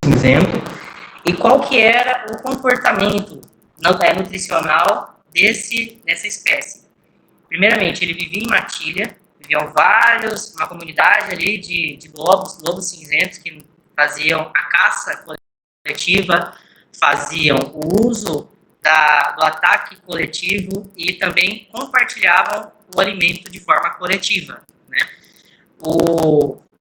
cinzento, e qual que era o comportamento nutricional dessa espécie. Primeiramente, ele vivia em matilha, viviam uma comunidade ali de lobos cinzentos que faziam a caça coletiva, faziam o uso do ataque coletivo e também compartilhavam o alimento de forma coletiva, né?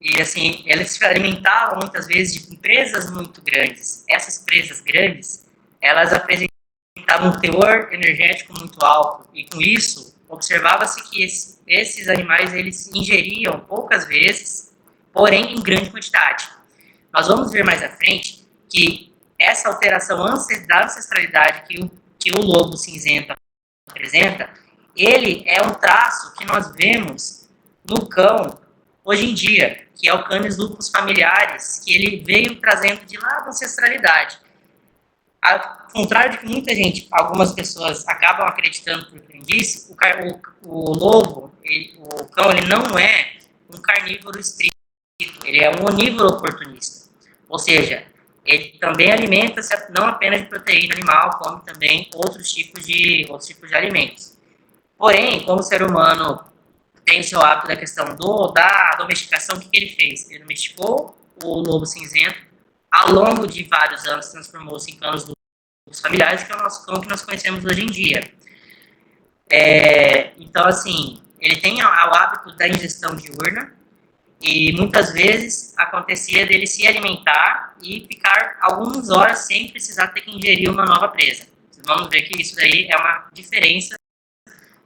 E assim, eles se alimentavam muitas vezes de presas muito grandes. Essas presas grandes, elas apresentavam um teor energético muito alto, e com isso, observava-se que esses animais eles ingeriam poucas vezes, porém em grande quantidade. Nós vamos ver mais à frente que essa alteração da ancestralidade que o lobo cinzento apresenta, ele é um traço que nós vemos no cão hoje em dia, que é o Canis lupus familiaris, que ele veio trazendo de lá da ancestralidade. Ao contrário de que muita gente, algumas pessoas acabam acreditando por quem disse, o lobo, o cão, ele não é um carnívoro estrito, ele é um onívoro oportunista. Ou seja, ele também alimenta-se não apenas de proteína animal, como também outros tipos de alimentos. Porém, como o ser humano tem o seu hábito da questão da domesticação, o que ele fez? Ele domesticou o lobo cinzento, ao longo de vários anos transformou-se em canos lupus familiares, que é o nosso cão que nós conhecemos hoje em dia. Então, assim, ele tem o hábito da ingestão diurna, e muitas vezes acontecia dele se alimentar e ficar algumas horas sem precisar ter que ingerir uma nova presa. Vocês vão ver que isso daí é uma diferença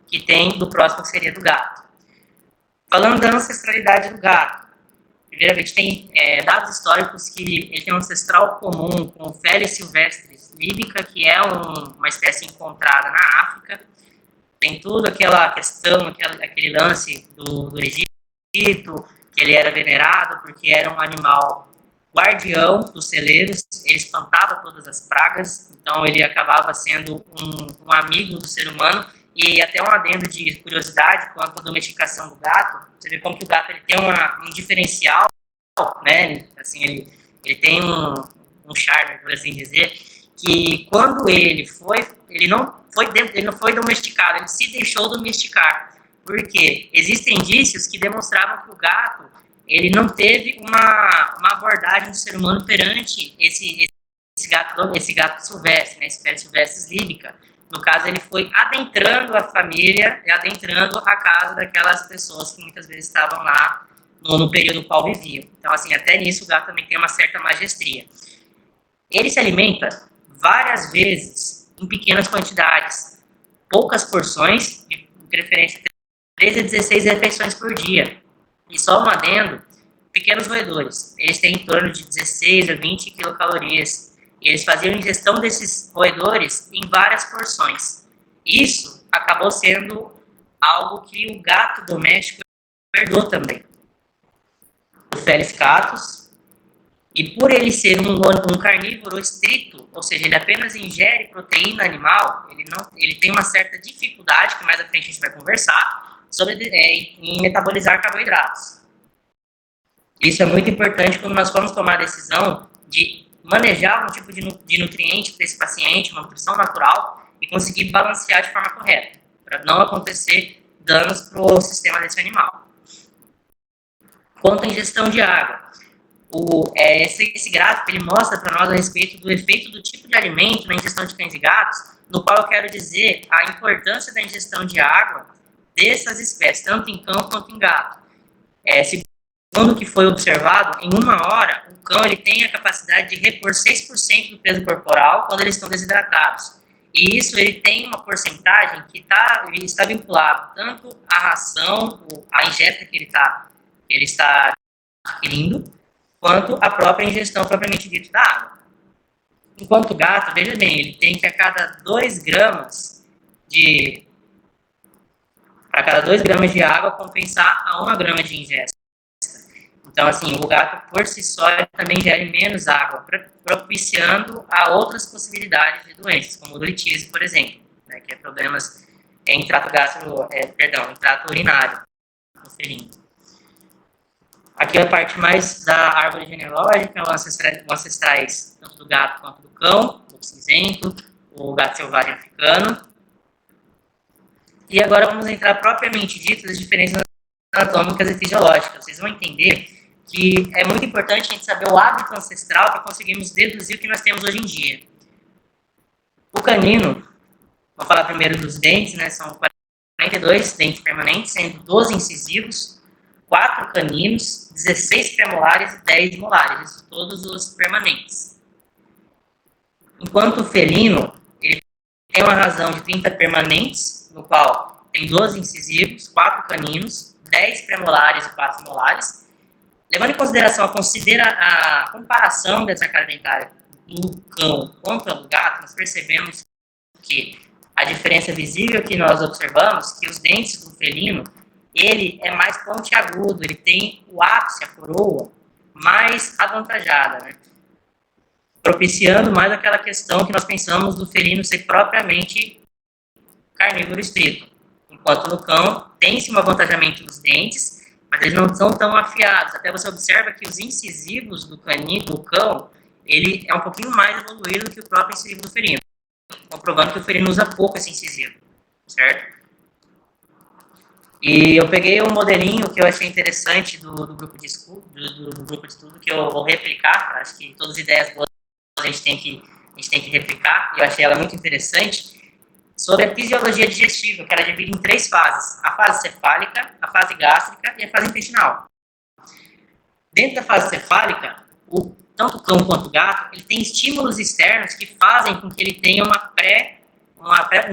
que tem do próximo, que seria do gato. Falando da ancestralidade do gato, primeiramente tem dados históricos que ele tem um ancestral comum com o Felis silvestris líbica, que é uma espécie encontrada na África. Tem tudo aquela questão, aquele lance do Egito, que ele era venerado porque era um animal guardião dos celeiros, ele espantava todas as pragas, então ele acabava sendo um amigo do ser humano. E até um adendo de curiosidade quanto à domesticação do gato, você vê como que o gato ele tem um diferencial, né? Assim, ele tem um charme, por assim dizer, que quando ele não foi domesticado, ele se deixou domesticar. Porque existem indícios que demonstravam que o gato ele não teve uma abordagem do ser humano perante esse gato silvestre, né? Esse Felis silvestris líbica. No caso, ele foi adentrando a família e adentrando a casa daquelas pessoas que muitas vezes estavam lá no período no qual viviam. Então, assim, até nisso o gato também tem uma certa magestria. Ele se alimenta várias vezes em pequenas quantidades, poucas porções, de preferência 13 a 16 refeições por dia. E só um adendo, pequenos roedores. Eles têm em torno de 16 a 20 quilocalorias. E eles faziam ingestão desses roedores em várias porções. Isso acabou sendo algo que o gato doméstico herdou também. O Felis catus. E por ele ser um carnívoro estrito, ou seja, ele apenas ingere proteína animal, ele tem uma certa dificuldade, que mais à frente a gente vai conversar, em metabolizar carboidratos. Isso é muito importante quando nós vamos tomar a decisão de manejar um tipo de nutriente para esse paciente, uma nutrição natural, e conseguir balancear de forma correta, para não acontecer danos para o sistema desse animal. Quanto à ingestão de água, esse gráfico ele mostra para nós a respeito do efeito do tipo de alimento na ingestão de cães e gatos, no qual eu quero dizer a importância da ingestão de água dessas espécies, tanto em cão quanto em gato. Segundo o que foi observado, em 1 hora, o cão ele tem a capacidade de repor 6% do peso corporal quando eles estão desidratados. E isso ele tem uma porcentagem que está vinculado tanto à ração, à ingesta que ele está adquirindo, quanto à própria ingestão propriamente dita da água. Enquanto o gato, veja bem, ele tem que a cada 2 gramas de água compensar a 1 grama de ingesta. Então, assim, o gato, por si só, ele também gere menos água, propiciando a outras possibilidades de doenças, como o litíase, por exemplo, né, que é problemas em trato urinário, no felino. Aqui é a parte mais da árvore genealógica, os ancestrais tanto do gato quanto do cão, o cinzento, o gato selvagem africano. E agora vamos entrar propriamente dito nas diferenças anatômicas e fisiológicas. Vocês vão entender que é muito importante a gente saber o hábito ancestral para conseguirmos deduzir o que nós temos hoje em dia. O canino, vou falar primeiro dos dentes, né? São 42 dentes permanentes, sendo 12 incisivos, 4 caninos, 16 premolares e 10 molares, isso todos os permanentes. Enquanto o felino, ele tem uma razão de 30 permanentes, no qual tem 12 incisivos, 4 caninos, 10 premolares e 4 molares. Levando em consideração a comparação dessa cara dentária do cão contra o gato, nós percebemos que a diferença visível que nós observamos, que os dentes do felino, ele é mais pontiagudo, ele tem o ápice, a coroa, mais avantajada, né? Propiciando mais aquela questão que nós pensamos do felino ser propriamente carnívoro estrito. Enquanto no cão, tem-se um avantajamento dos dentes, mas eles não são tão afiados. Até você observa que os incisivos do cão, ele é um pouquinho mais evoluído do que o próprio incisivo do felino, comprovando que o felino usa pouco esse incisivo, certo? E eu peguei um modelinho que eu achei interessante do grupo de estudo, que eu vou replicar. Acho que todas as ideias boas a gente tem que replicar, e eu achei ela muito interessante, sobre a fisiologia digestiva, que ela é dividida em 3 fases: a fase cefálica, a fase gástrica e a fase intestinal. Dentro da fase cefálica, tanto o cão quanto o gato, ele tem estímulos externos que fazem com que ele tenha um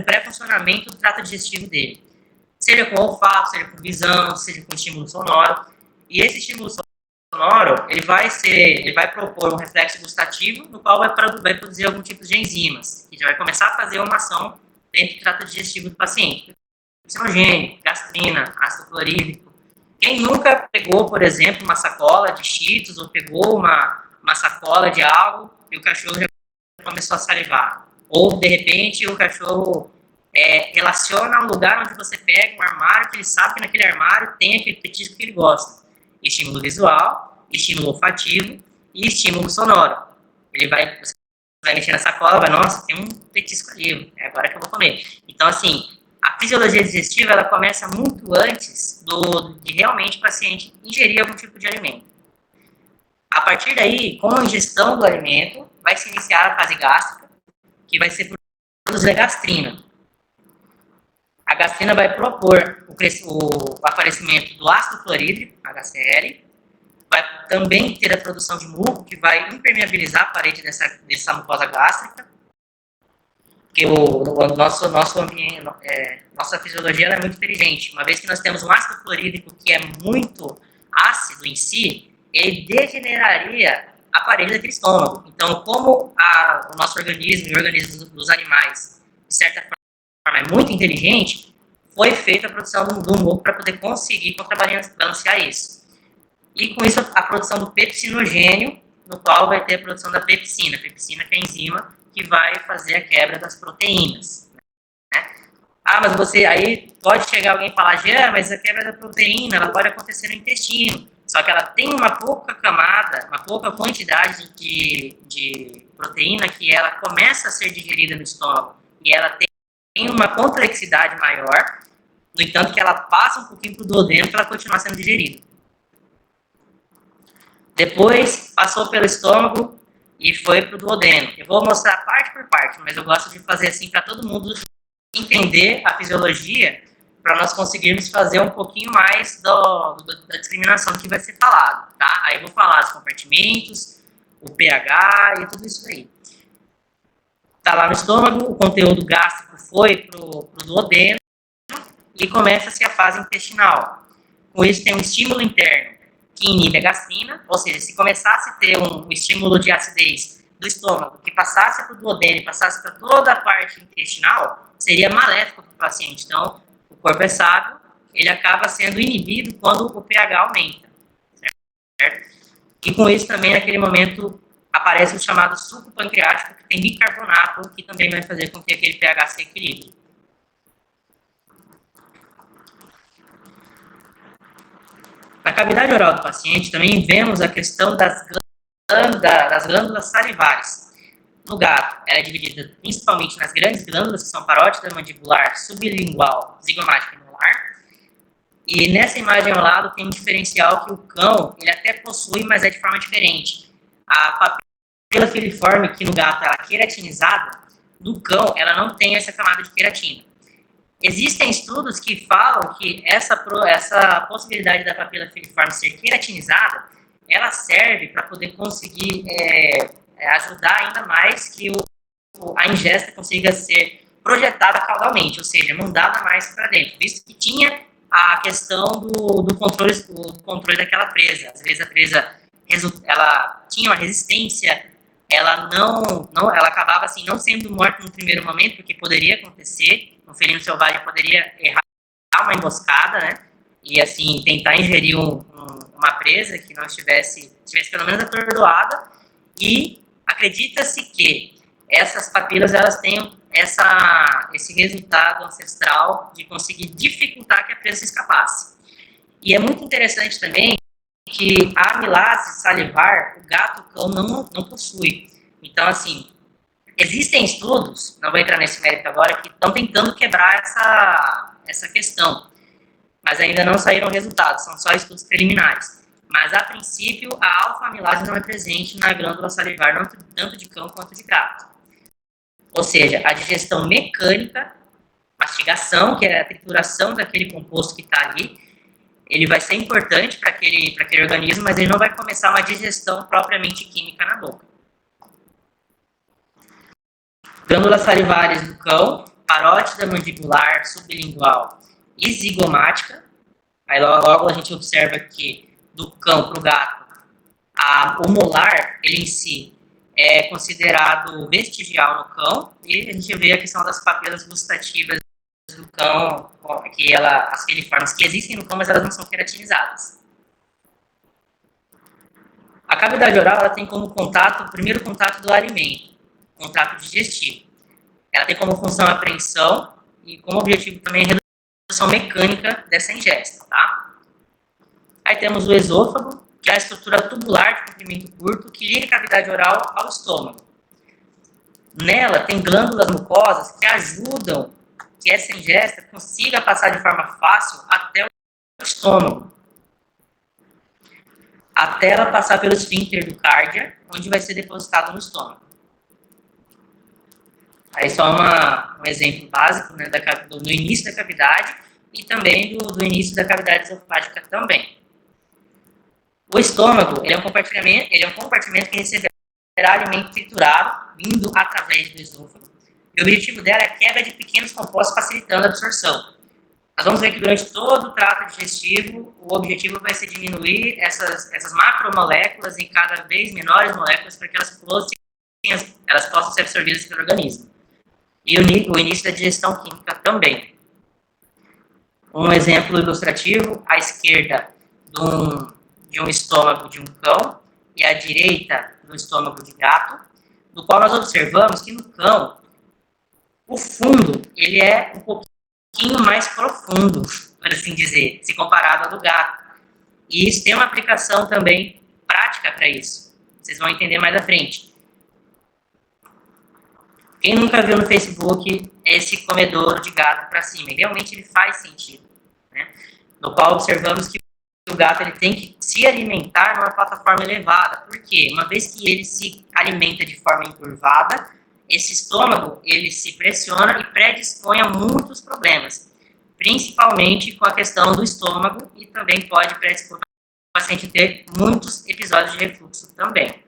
pré-funcionamento do trato digestivo dele. Seja com olfato, seja com visão, seja com estímulo sonoro. E esse estímulo sonoro, ele vai propor um reflexo gustativo, no qual vai produzir algum tipo de enzimas, que já vai começar a fazer uma ação dentro do trato digestivo do paciente. Pepsinogênio, gastrina, ácido clorídrico. Quem nunca pegou, por exemplo, uma sacola de Cheetos ou pegou uma sacola de algo e o cachorro já começou a salivar? Ou, de repente, o cachorro relaciona ao lugar onde você pega um armário, que ele sabe que naquele armário tem aquele petisco que ele gosta. Estímulo visual, estímulo olfativo e estímulo sonoro. Você vai mexer na sacola, nossa, tem um petisco ali, é agora que eu vou comer. Então, assim, a fisiologia digestiva, ela começa muito antes de realmente o paciente ingerir algum tipo de alimento. A partir daí, com a ingestão do alimento, vai se iniciar a fase gástrica, que vai ser produzir a gastrina. A gastrina vai propor o aparecimento do ácido clorídrico, HCl, vai também ter a produção de muco, que vai impermeabilizar a parede dessa mucosa gástrica, porque nosso ambiente, nossa fisiologia é muito inteligente. Uma vez que nós temos um ácido clorídrico que é muito ácido em si, ele degeneraria a parede daquele estômago. Então, como o nosso organismo e o organismo dos animais, de certa forma, é muito inteligente, foi feita a produção do muco para poder conseguir contrabalancear isso. E com isso, a produção do pepsinogênio, no qual vai ter a produção da pepsina. A pepsina que é a enzima que vai fazer a quebra das proteínas. Né? Mas aí pode chegar alguém e falar, Jean, mas a quebra da proteína ela pode acontecer no intestino. Só que ela tem uma pouca camada, uma pouca quantidade de proteína que ela começa a ser digerida no estômago. E ela tem uma complexidade maior, no entanto que ela passa um pouquinho para o duodeno para ela continuar sendo digerida. Depois passou pelo estômago e foi para o duodeno. Eu vou mostrar parte por parte, mas eu gosto de fazer assim para todo mundo entender a fisiologia, para nós conseguirmos fazer um pouquinho mais da discriminação que vai ser falado, tá? Aí eu vou falar dos compartimentos, o pH e tudo isso aí. Tá lá no estômago, o conteúdo gástrico foi pro duodeno e começa-se a fase intestinal. Com isso tem um estímulo interno que inibe a gastrina, ou seja, se começasse a ter um estímulo de acidez do estômago que passasse para o duodeno e passasse para toda a parte intestinal, seria maléfico para o paciente. Então, o corpo é sábio, ele acaba sendo inibido quando o pH aumenta, certo? E com isso também, naquele momento, aparece o chamado suco pancreático, que tem bicarbonato, que também vai fazer com que aquele pH se equilibre. Na cavidade oral do paciente, também vemos a questão das glândulas salivares. No gato, ela é dividida principalmente nas grandes glândulas, que são parótida mandibular, sublingual, zigomática e molar. E nessa imagem ao lado tem um diferencial que o cão, ele até possui, mas é de forma diferente. A papila filiforme, que no gato ela é queratinizada, no cão ela não tem essa camada de queratina. Existem estudos que falam que essa possibilidade da papila filiforme ser queratinizada, ela serve para poder conseguir ajudar ainda mais que a ingesta consiga ser projetada caudalmente, ou seja, mandada mais para dentro, visto que tinha a questão do controle daquela presa. Às vezes a presa ela tinha uma resistência, ela ela acabava assim não sendo morta no primeiro momento, porque poderia acontecer, um felino selvagem poderia errar uma emboscada, né? E assim tentar ingerir uma presa que não estivesse pelo menos atordoada. E acredita-se que essas papilas elas têm esse resultado ancestral de conseguir dificultar que a presa se escapasse. E é muito interessante também que a amilase salivar, o gato, o cão não possui. Então, assim, existem estudos, não vou entrar nesse mérito agora, que estão tentando quebrar essa questão, mas ainda não saíram resultados, são só estudos preliminares. Mas, a princípio, a alfa-amilase não é presente na glândula salivar, tanto de cão quanto de gato. Ou seja, a digestão mecânica, mastigação, que é a trituração daquele composto que está ali, ele vai ser importante para aquele organismo, mas ele não vai começar uma digestão propriamente química na boca. Glândulas salivares do cão, parótida mandibular, sublingual e zigomática. Aí logo a gente observa que do cão para o gato, o molar, ele em si, é considerado vestigial no cão, e a gente vê a questão das papilas gustativas do cão, as filiformes que existem no cão, mas elas não são queratinizadas. A cavidade oral ela tem como contato, o primeiro contato do alimento, contato digestivo. Ela tem como função a apreensão e como objetivo também a redução mecânica dessa ingesta, tá? Aí temos o esôfago, que é a estrutura tubular de comprimento curto que liga a cavidade oral ao estômago. Nela tem glândulas mucosas que ajudam que essa ingesta consiga passar de forma fácil até o estômago, até ela passar pelo esfíncter do cárdia, onde vai ser depositado no estômago. Aí só um exemplo básico, né, do início da cavidade e também do início da cavidade esofágica também. O estômago, ele é um compartimento que receberá alimento triturado vindo através do esôfago. E o objetivo dela é a quebra de pequenos compostos, facilitando a absorção. Nós vamos ver que durante todo o trato digestivo, o objetivo vai ser diminuir essas macromoléculas em cada vez menores moléculas para que elas possam ser absorvidas pelo organismo. E o início da digestão química também. Um exemplo ilustrativo, à esquerda de um estômago de um cão e à direita do estômago de gato, no qual nós observamos que no cão, o fundo ele é um pouquinho mais profundo, por assim dizer, se comparado ao do gato. E isso tem uma aplicação também prática para isso. Vocês vão entender mais à frente. Quem nunca viu no Facebook esse comedouro de gato para cima? E realmente ele faz sentido, né? No qual observamos que o gato ele tem que se alimentar numa plataforma elevada. Por quê? Uma vez que ele se alimenta de forma encurvada, esse estômago ele se pressiona e predispõe a muitos problemas, principalmente com a questão do estômago, e também pode predispor o paciente a ter muitos episódios de refluxo também.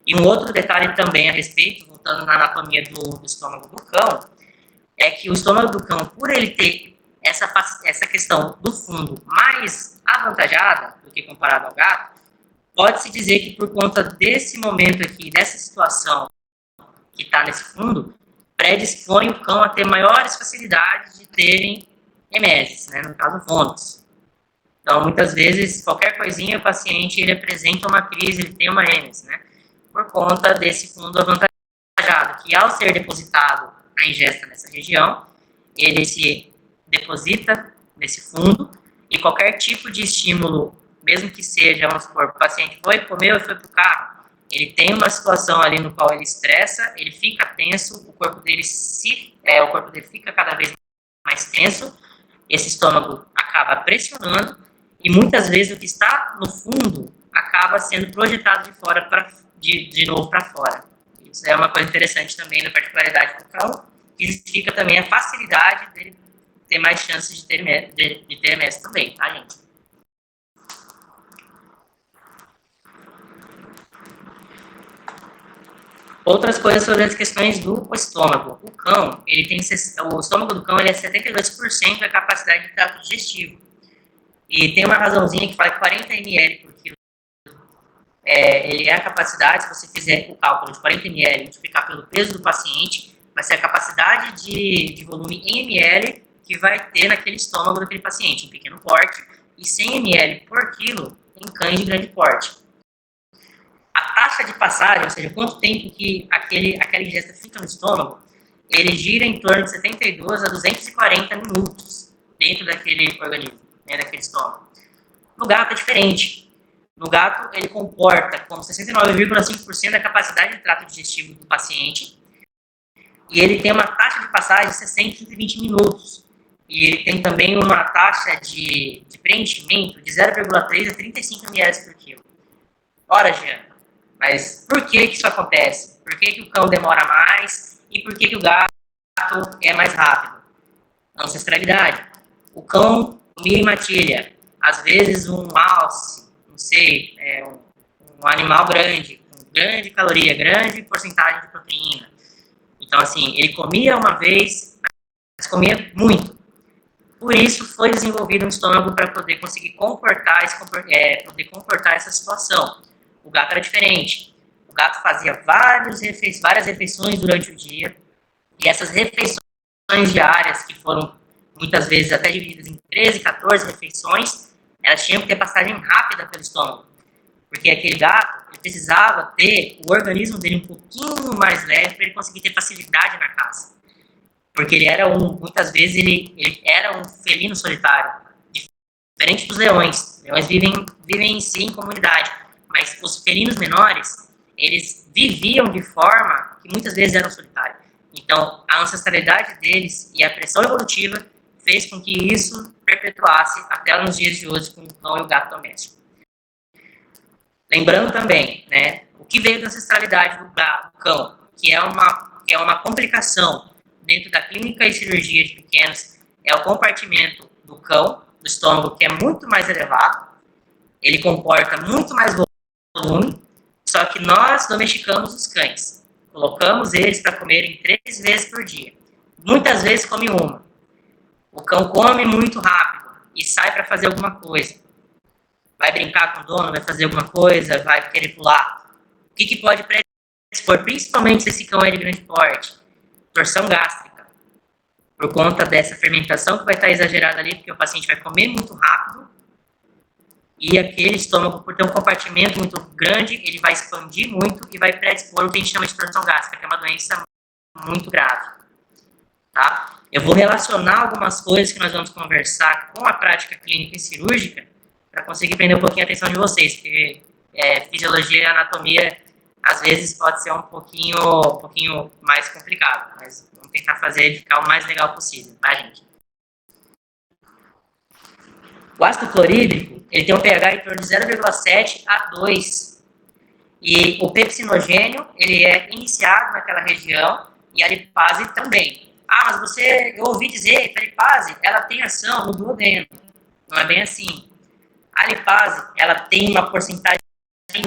E um outro detalhe também a respeito, voltando na anatomia do estômago do cão, é que o estômago do cão, por ele ter essa questão do fundo mais avantajada do que comparado ao gato, pode-se dizer que por conta desse momento aqui, dessa situação que está nesse fundo, predispõe o cão a ter maiores facilidades de terem emeses, né, no caso vômitos. Então, muitas vezes, qualquer coisinha, o paciente ele apresenta uma crise, ele tem uma emese, né, por conta desse fundo avantajado, que ao ser depositado a ingesta nessa região, ele se deposita nesse fundo e qualquer tipo de estímulo mesmo que seja, vamos supor, o paciente foi, comeu e foi para o carro, ele tem uma situação ali no qual ele estressa, ele fica tenso, o corpo dele fica cada vez mais tenso, esse estômago acaba pressionando e muitas vezes o que está no fundo acaba sendo projetado de fora de novo para fora. Isso é uma coisa interessante também da particularidade do cão, que justifica também a facilidade dele ter mais chances de ter MS também, tá, gente? Outras coisas sobre as questões do estômago. O cão, o estômago do cão ele é 72% da capacidade de trato digestivo. E tem uma razãozinha que fala que 40 ml por quilo ele é a capacidade, se você fizer o cálculo de 40 ml multiplicar pelo peso do paciente, vai ser a capacidade de volume em ml que vai ter naquele estômago daquele paciente, em pequeno porte, e 100 ml por quilo em cães de grande porte. A taxa de passagem, ou seja, quanto tempo que aquela ingesta fica no estômago, ele gira em torno de 72 a 240 minutos dentro daquele organismo, né, daquele estômago. No gato é diferente. No gato, ele comporta como 69,5% da capacidade de trato digestivo do paciente e ele tem uma taxa de passagem de 60 a 120 minutos. E ele tem também uma taxa de preenchimento de 0,3 a 35 ml por quilo. Ora, Jean, mas por que isso acontece? Por que o cão demora mais e por que o gato é mais rápido? Ancestralidade. O cão mira e matilha. Às vezes um alce, não sei, um animal grande, com grande caloria, grande porcentagem de proteína. Então, assim, ele comia uma vez, mas comia muito. Por isso, foi desenvolvido um estômago para poder conseguir comportar essa situação. O gato era diferente. O gato fazia várias refeições durante o dia, e essas refeições diárias, que foram muitas vezes até divididas em 13, 14 refeições, elas tinham que ter passagem rápida pelo estômago. Porque aquele gato, ele precisava ter o organismo dele um pouquinho mais leve para ele conseguir ter facilidade na caça. Porque muitas vezes ele era um felino solitário, diferente dos leões. Leões vivem em si em comunidade, mas os felinos menores, eles viviam de forma que muitas vezes eram solitários. Então, a ancestralidade deles e a pressão evolutiva fez com que isso perpetuasse até nos dias de hoje com o cão e o gato doméstico. Lembrando também, né, o que veio da ancestralidade do cão, que é uma complicação dentro da clínica e cirurgia de pequenos, é o compartimento do cão, do estômago, que é muito mais elevado, ele comporta muito mais volume, só que nós domesticamos os cães. Colocamos eles para comerem 3 vezes por dia. Muitas vezes come uma. O cão come muito rápido e sai para fazer alguma coisa. Vai brincar com o dono, vai fazer alguma coisa, vai querer pular. O que pode predispor, principalmente se esse cão é de grande porte? Torção gástrica. Por conta dessa fermentação que vai estar exagerada ali, porque o paciente vai comer muito rápido e aquele estômago, por ter um compartimento muito grande, ele vai expandir muito e vai predispor o que a gente chama de torção gástrica, que é uma doença muito grave. Tá? Eu vou relacionar algumas coisas que nós vamos conversar com a prática clínica e cirúrgica para conseguir prender um pouquinho a atenção de vocês, porque fisiologia e anatomia às vezes pode ser um pouquinho mais complicado, mas vamos tentar fazer ele ficar o mais legal possível, tá, gente? O ácido clorídrico, ele tem um pH em torno de 0,7 a 2, e o pepsinogênio, ele é iniciado naquela região, e a lipase também. Ah, mas eu ouvi dizer que a lipase, ela tem ação no duodeno. Não é bem assim. A lipase, ela tem uma porcentagem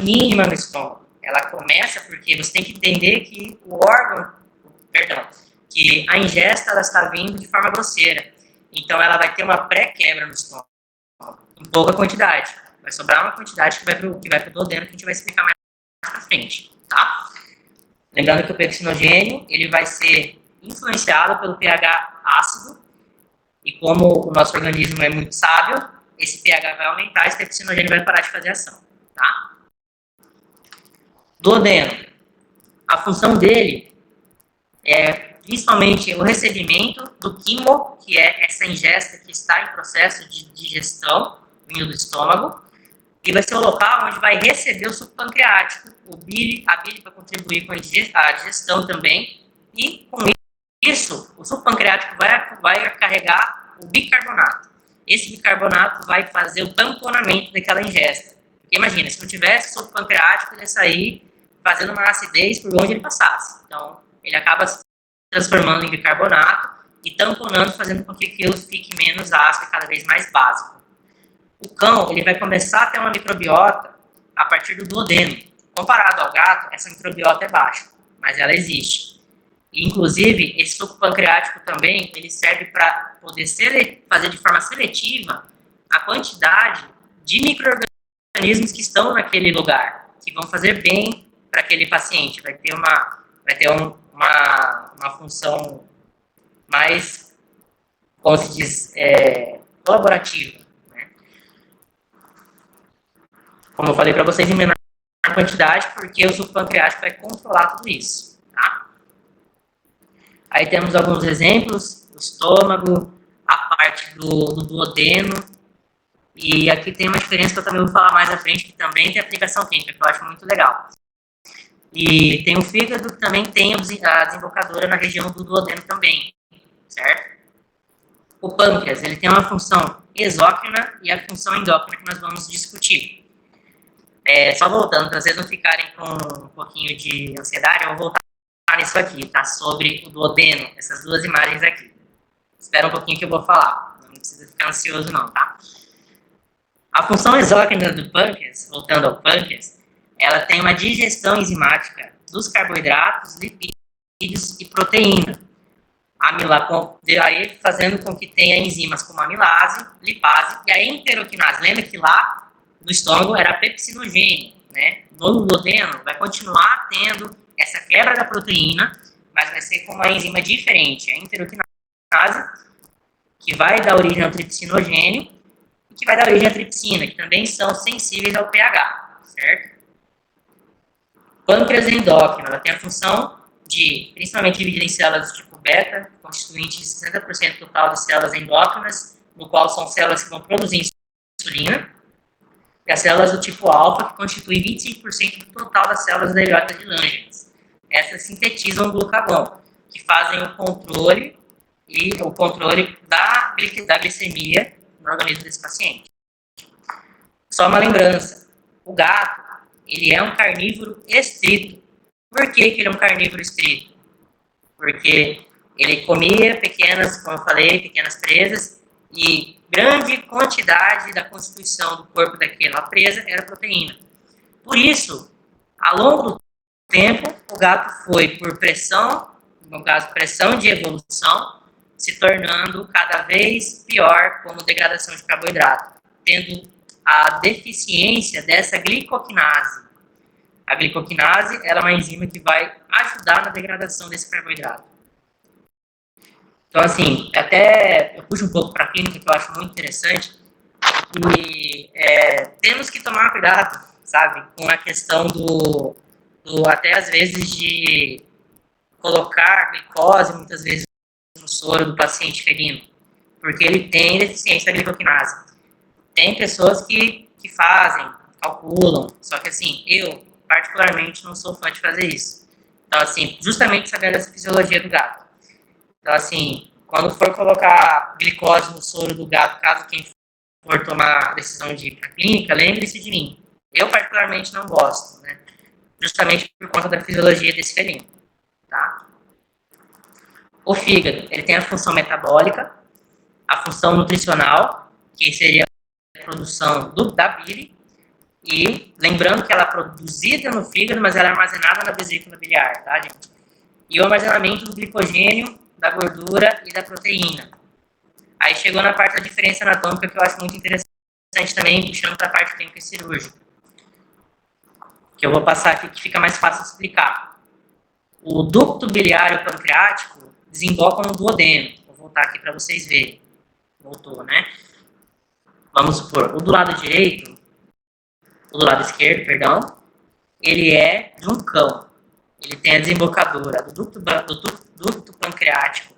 mínima no estômago. Ela começa porque você tem que entender que que a ingesta ela está vindo de forma grosseira. Então, ela vai ter uma pré-quebra no estômago, em pouca quantidade. Vai sobrar uma quantidade que vai para o duodeno, que a gente vai explicar mais pra frente, tá? Lembrando que o pepsinogênio, ele vai ser influenciado pelo pH ácido, e como o nosso organismo é muito sábio, esse pH vai aumentar e esse pepsinogênio vai parar de fazer ação, tá? Duodeno. A função dele é principalmente o recebimento do quimo, que é essa ingesta que está em processo de digestão vindo do estômago, e vai ser o local onde vai receber o suco pancreático, a bile vai contribuir com a digestão também, e com isso, o suco pancreático vai carregar o bicarbonato. Esse bicarbonato vai fazer o tamponamento daquela ingesta. Porque imagina, se não tivesse suco pancreático, ele ia sair fazendo uma acidez por onde ele passasse. Então, ele acaba se transformando em bicarbonato e tamponando, fazendo com que aquilo fique menos ácido e cada vez mais básico. O cão, ele vai começar a ter uma microbiota a partir do duodeno. Comparado ao gato, essa microbiota é baixa, mas ela existe. E, inclusive, esse suco pancreático também, ele serve para poder fazer de forma seletiva a quantidade de micro-organismos que estão naquele lugar, que vão fazer bem para aquele paciente. Vai ter uma função mais, como se diz, colaborativa. Né? Como eu falei para vocês, em menor quantidade, porque o suco pancreático vai controlar tudo isso. Tá? Aí temos alguns exemplos, o estômago, a parte do duodeno, e aqui tem uma diferença que eu também vou falar mais à frente, que também tem aplicação clínica, que eu acho muito legal. E tem o fígado, que também tem a desembocadura na região do duodeno também, certo? O pâncreas, ele tem uma função exócrina e a função endócrina que nós vamos discutir. Só voltando, para vocês não ficarem com um pouquinho de ansiedade, eu vou voltar nisso aqui, tá? Sobre o duodeno, essas duas imagens aqui. Espera um pouquinho que eu vou falar, não precisa ficar ansioso não, tá? A função exócrina do pâncreas, voltando ao pâncreas, ela tem uma digestão enzimática dos carboidratos, lipídios e proteína. Aí fazendo com que tenha enzimas como a amilase, lipase e a enteroquinase. Lembra que lá no estômago era pepsinogênio, né? No duodeno vai continuar tendo essa quebra da proteína, mas vai ser com uma enzima diferente, a enteroquinase, que vai dar origem ao tripsinogênio e que vai dar origem à tripsina, que também são sensíveis ao pH, certo? Pâncreas endócrino, ela tem a função de, principalmente, dividir em células do tipo beta, constituinte de 60% total de células endócrinas, no qual são células que vão produzir insulina, e as células do tipo alfa, que constituem 25% do total das células da heliótica de Langerhans. Essas sintetizam o glucagon, que fazem o controle da glicemia no organismo desse paciente. Só uma lembrança, o gato, ele é um carnívoro estrito. Por que ele é um carnívoro estrito? Porque ele comia como eu falei, pequenas presas, e grande quantidade da constituição do corpo daquela presa era proteína. Por isso, ao longo do tempo, o gato foi por pressão, no caso, pressão de evolução, se tornando cada vez pior como degradação de carboidrato, tendo a deficiência dessa glicoquinase. A glicoquinase ela é uma enzima que vai ajudar na degradação desse carboidrato. Então, assim, até eu puxo um pouco para a clínica, que eu acho muito interessante, e temos que tomar cuidado, sabe, com a questão do até às vezes de colocar glicose, muitas vezes, no soro do paciente felino, porque ele tem deficiência da glicoquinase. Tem pessoas que fazem, calculam, só que assim, eu particularmente não sou fã de fazer isso. Então assim, justamente sabendo essa fisiologia do gato. Então assim, quando for colocar glicose no soro do gato, caso quem for tomar a decisão de ir para a clínica, lembre-se de mim. Eu particularmente não gosto, né? Justamente por conta da fisiologia desse felino, tá? O fígado, ele tem a função metabólica, a função nutricional, que seria a produção da bile, e lembrando que ela é produzida no fígado, mas ela é armazenada na vesícula biliar, tá, gente? E o armazenamento do glicogênio, da gordura e da proteína. Aí chegou na parte da diferença anatômica, que eu acho muito interessante também, puxando para a parte clínica e cirúrgica. Que eu vou passar aqui, que fica mais fácil de explicar. O ducto biliar pancreático desemboca no duodeno. Vou voltar aqui para vocês verem. Voltou, né? Vamos supor, o do lado direito, o do lado esquerdo, perdão, ele é de um cão. Ele tem a desembocadura do ducto pancreático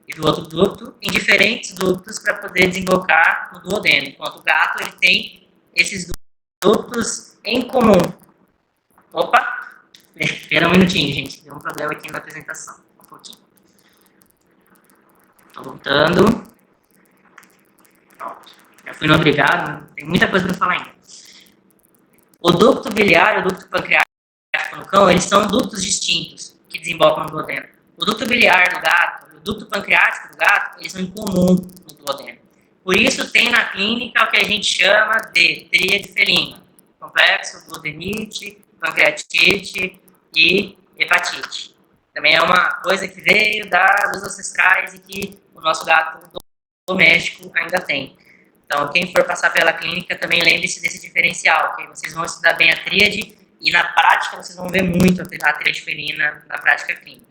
e do outro ducto em diferentes ductos para poder desembocar no duodeno. Enquanto o gato, ele tem esses ductos em comum. Opa, espera um minutinho, gente. Deu um problema aqui na apresentação. Um pouquinho. Estou voltando. Pronto. Já fui no obrigado. Tem muita coisa para falar ainda. O ducto biliar e o ducto pancreático no cão, eles são ductos distintos que desembocam no duodeno. O ducto biliar do gato e o ducto pancreático do gato, eles são em comum no duodeno. Por isso, tem na clínica o que a gente chama de tríade felina. Complexo, duodenite, pancreatite e hepatite. Também é uma coisa que veio dos ancestrais e que o nosso gato doméstico ainda tem. Então, quem for passar pela clínica, também lembre-se desse diferencial, que vocês vão estudar bem a tríade e na prática vocês vão ver muito a tríade felina na prática clínica.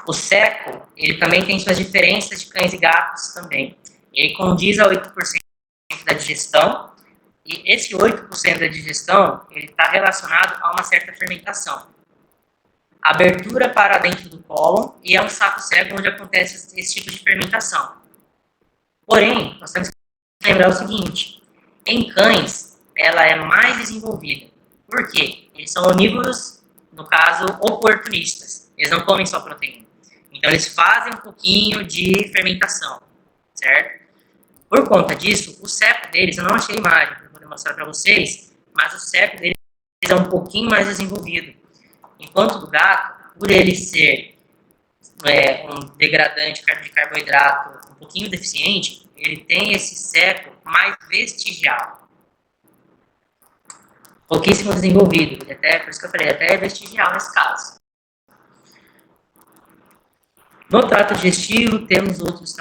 O seco, ele também tem suas diferenças de cães e gatos também. Ele condiz a 8% da digestão, e esse 8% da digestão, ele está relacionado a uma certa fermentação. Abertura para dentro do cólon, e é um saco cego onde acontece esse tipo de fermentação. Porém, nós temos que lembrar o seguinte, em cães, ela é mais desenvolvida. Por quê? Eles são onívoros, no caso, oportunistas. Eles não comem só proteína. Então, eles fazem um pouquinho de fermentação, certo? Por conta disso, o seco deles, eu não achei imagem para poder mostrar para vocês, mas o seco deles é um pouquinho mais desenvolvido. Enquanto do gato, por ele ser um degradante de carboidrato um pouquinho deficiente, ele tem esse seco mais vestigial. Pouquíssimo desenvolvido, até, por isso que eu falei, até é vestigial nesse caso. No trato digestivo, temos outros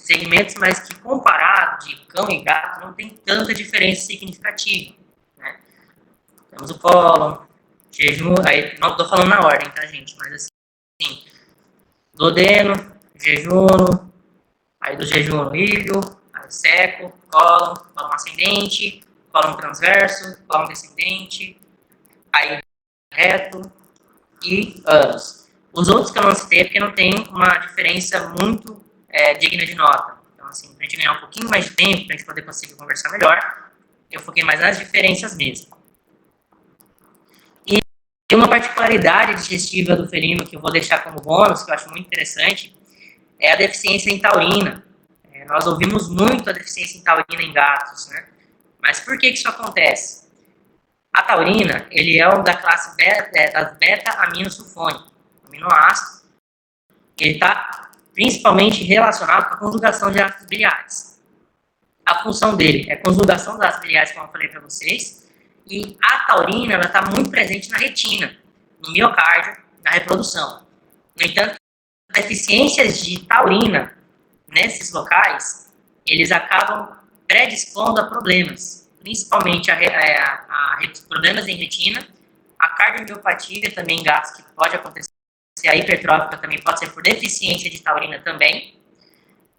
segmentos, mas que comparado de cão e gato, não tem tanta diferença significativa. Né? Temos o cólon, jejum, aí não estou falando na ordem, tá, gente? Mas assim, duodeno, jejuno, aí do jejuno ilho, aí seco, cólon ascendente, cólon transverso, cólon descendente, aí reto e ânus. Os outros que eu não citei é porque não tem uma diferença muito digna de nota. Então, assim, para a gente ganhar um pouquinho mais de tempo, para a gente poder conseguir conversar melhor, eu foquei mais nas diferenças mesmo. E uma particularidade digestiva do felino que eu vou deixar como bônus, que eu acho muito interessante, é a deficiência em taurina. Nós ouvimos muito a deficiência em taurina em gatos, né? Mas por que isso acontece? A taurina, ele é da classe beta-aminosulfônico, aminoácido. Ele está principalmente relacionado com a conjugação de ácidos biliares. A função dele é a conjugação dos ácidos biliares, como eu falei para vocês, e a taurina está muito presente na retina, no miocárdio, na reprodução. No entanto, deficiências de taurina nesses locais, eles acabam predispondo a problemas, principalmente problemas em retina, a cardiomiopatia também em gatos, que pode acontecer, a hipertrófica também pode ser por deficiência de taurina também,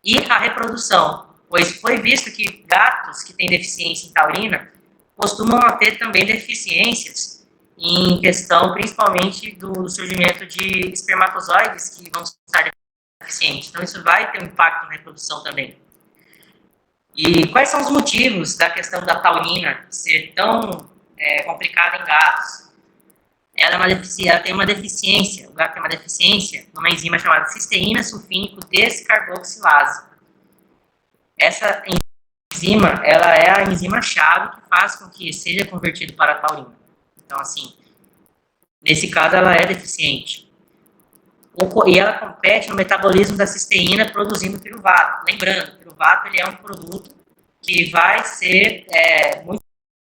e a reprodução, pois foi visto que gatos que têm deficiência em taurina costumam ter também deficiências em questão principalmente do surgimento de espermatozoides que vão estar deficientes. Então isso vai ter um impacto na reprodução também. E quais são os motivos da questão da taurina ser tão complicada em gatos? Ela tem uma deficiência, o gato tem uma deficiência numa enzima chamada cisteína sulfínico descarboxilase. Essa enzima, ela é a enzima-chave que faz com que seja convertido para a taurina. Então, assim, nesse caso, ela é deficiente. E ela compete no metabolismo da cisteína produzindo piruvato. Lembrando, o piruvato ele é um produto que vai ser muito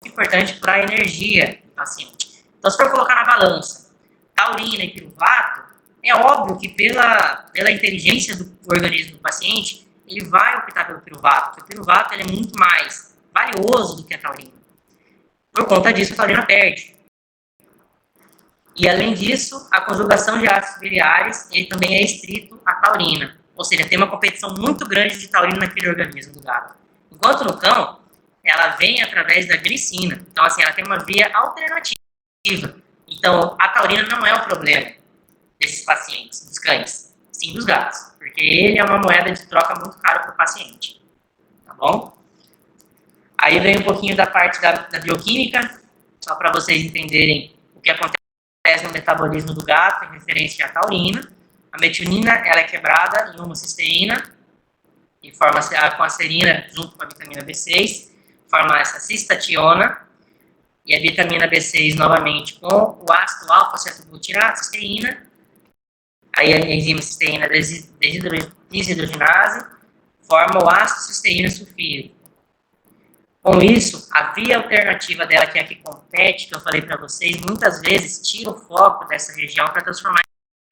importante para a energia do paciente. Então, se for colocar na balança taurina e piruvato, é óbvio que pela inteligência do organismo do paciente, ele vai optar pelo piruvato, porque o piruvato ele é muito mais valioso do que a taurina. Por conta disso, a taurina perde. E, além disso, a conjugação de ácidos biliares, ele também é estrito à taurina. Ou seja, tem uma competição muito grande de taurina naquele organismo do gato. Enquanto no cão, ela vem através da glicina. Então, assim, ela tem uma via alternativa. Então, a taurina não é o problema desses pacientes, dos cães, sim dos gatos. Porque ele é uma moeda de troca muito cara para o paciente. Tá bom? Aí vem um pouquinho da parte da bioquímica, só para vocês entenderem o que acontece no metabolismo do gato em referência à taurina. A metionina ela é quebrada em homocisteína e forma com a serina junto com a vitamina B6, forma essa cistationa, e a vitamina B6 novamente com o ácido alfa-cetoglutirato, cisteína, aí a enzima cisteína desidrogenase forma o ácido cisteína sulfírico. Com isso, a via alternativa dela, que é a que compete, que eu falei para vocês, muitas vezes tira o foco dessa região para transformar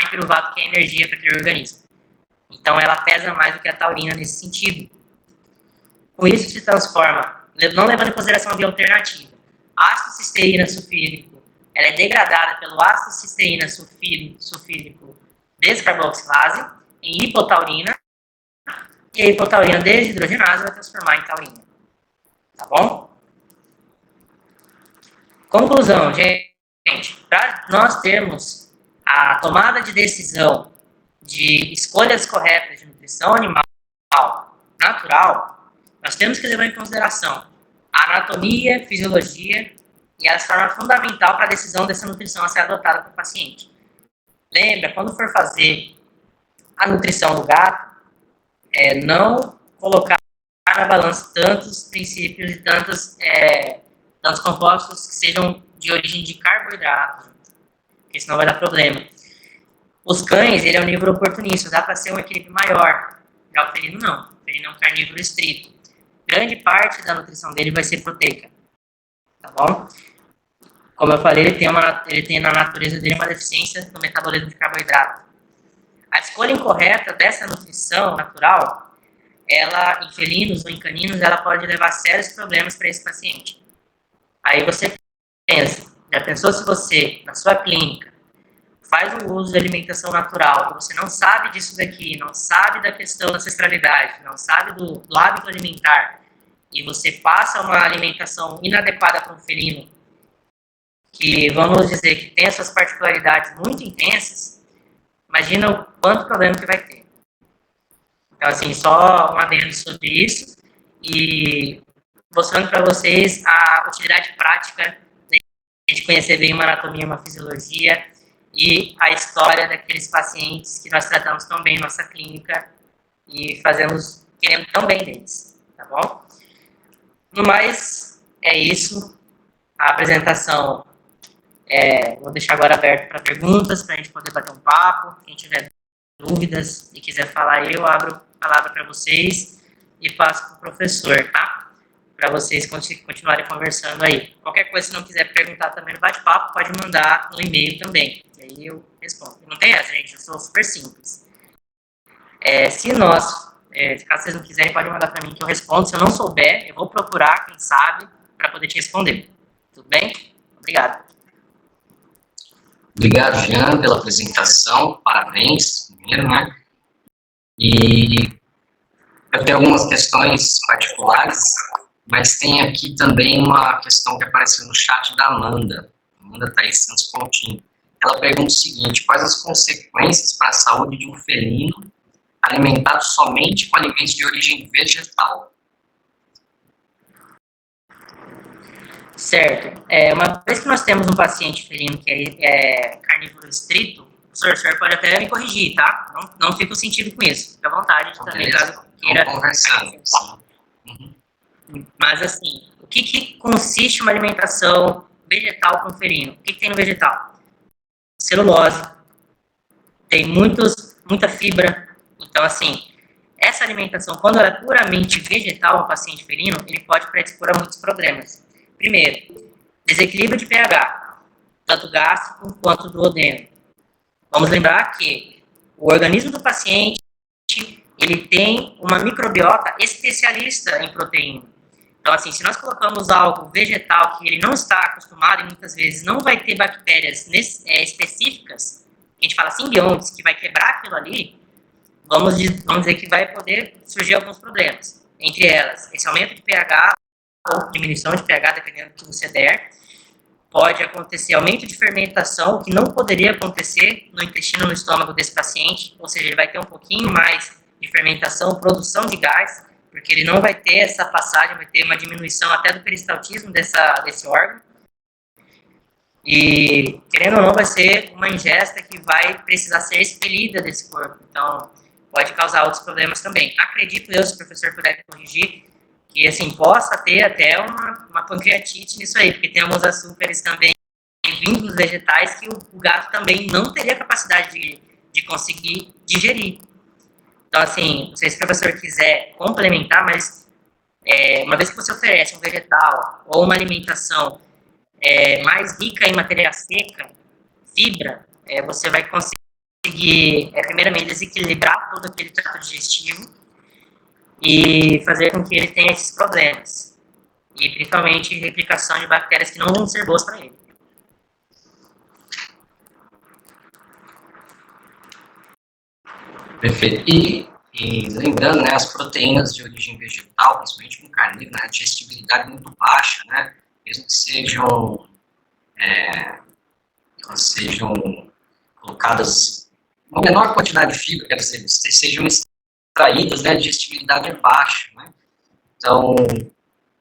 em piruvato, que é energia para aquele organismo. Então, ela pesa mais do que a taurina nesse sentido. Com isso, se transforma, não levando em consideração a via alternativa. Ácido cisteína sulfírico, ela é degradada pelo ácido cisteína sulfírico descarboxilase em hipotaurina, e a hipotaurina desidrogenase vai transformar em taurina. Tá bom? Conclusão, gente. Para nós termos a tomada de decisão de escolhas corretas de nutrição animal natural, nós temos que levar em consideração a anatomia, fisiologia e a forma fundamental para a decisão dessa nutrição a ser adotada para o paciente. Lembra, quando for fazer a nutrição do gato, não colocar na balança tantos princípios e tantos compostos que sejam de origem de carboidrato, porque senão vai dar problema. Os cães, ele é um onívoro oportunista, dá para ser um equilíbrio maior. Já o felino não. O felino é um carnívoro estrito. Grande parte da nutrição dele vai ser proteica. Tá bom? Como eu falei, ele tem na natureza dele uma deficiência no metabolismo de carboidrato. A escolha incorreta dessa nutrição natural, ela, em felinos ou em caninos, ela pode levar a sérios problemas para esse paciente. Aí você pensa, já pensou se você, na sua clínica, faz o uso de alimentação natural, e você não sabe disso daqui, não sabe da questão da ancestralidade, não sabe do hábito alimentar, e você passa uma alimentação inadequada para um felino, que vamos dizer que tem as suas particularidades muito intensas, imagina o quanto problema que vai ter. Então, assim, só um adendo sobre isso, e mostrando para vocês a utilidade prática de conhecer bem uma anatomia, uma fisiologia, e a história daqueles pacientes que nós tratamos tão bem em nossa clínica e queremos tão bem deles, tá bom? No mais, é isso. A apresentação, vou deixar agora aberto para perguntas, para a gente poder bater um papo. Quem tiver dúvidas e quiser falar, eu abro a palavra para vocês e passo para o professor, tá? Para vocês continuarem conversando aí. Qualquer coisa, se não quiser perguntar também no bate-papo, pode mandar no e-mail também. E aí eu respondo. Não tem essa, gente, eu sou super simples. Caso vocês não quiserem, pode mandar para mim que eu respondo. Se eu não souber, eu vou procurar, quem sabe, para poder te responder. Tudo bem? Obrigado. Obrigado, Jean, pela apresentação. Parabéns, primeiro, né? E eu tenho algumas questões particulares, mas tem aqui também uma questão que apareceu no chat da Amanda Thaís Santos Coutinho. Ela pergunta o seguinte: quais as consequências para a saúde de um felino alimentado somente com alimentos de origem vegetal? Certo. Uma vez que nós temos um paciente felino que é carnívoro estrito, o senhor pode até me corrigir, tá? Não fica sentido com isso. Fica à vontade também, caso queira. Conversando. Uhum. Mas, assim, o que consiste uma alimentação vegetal com felino? O que tem no vegetal? Celulose. Tem muita fibra. Então, assim, essa alimentação, quando ela é puramente vegetal no paciente felino, ele pode predispor a muitos problemas. Primeiro, desequilíbrio de pH, tanto gástrico quanto duodeno. Vamos lembrar que o organismo do paciente, ele tem uma microbiota especialista em proteína. Então, assim, se nós colocamos algo vegetal que ele não está acostumado e muitas vezes não vai ter bactérias específicas, que a gente fala simbiontes, que vai quebrar aquilo ali, vamos dizer que vai poder surgir alguns problemas. Entre elas, esse aumento de pH ou diminuição de pH, dependendo do que você der. Pode acontecer aumento de fermentação, que não poderia acontecer no intestino, no estômago desse paciente, ou seja, ele vai ter um pouquinho mais de fermentação, produção de gás, porque ele não vai ter essa passagem, vai ter uma diminuição até do peristaltismo desse órgão. E, querendo ou não, vai ser uma ingesta que vai precisar ser expelida desse corpo. Então, pode causar outros problemas também. Acredito eu, se o professor puder corrigir, que, assim, possa ter até uma pancreatite nisso aí, porque tem alguns açúcares também vindos dos vegetais que o gato também não teria capacidade de conseguir digerir. Então, assim, não sei se o professor quiser complementar, mas uma vez que você oferece um vegetal ou uma alimentação mais rica em matéria seca, fibra, você vai conseguir, primeiramente, desequilibrar todo aquele trato digestivo e fazer com que ele tenha esses problemas. E, principalmente, replicação de bactérias que não vão ser boas para ele. Perfeito. E lembrando, né, as proteínas de origem vegetal, principalmente com carnívoro, né, a digestibilidade muito baixa, né, mesmo que sejam colocadas uma menor quantidade de fibra, quer dizer, sejam extraídas, né, a digestibilidade é baixa, né. Então,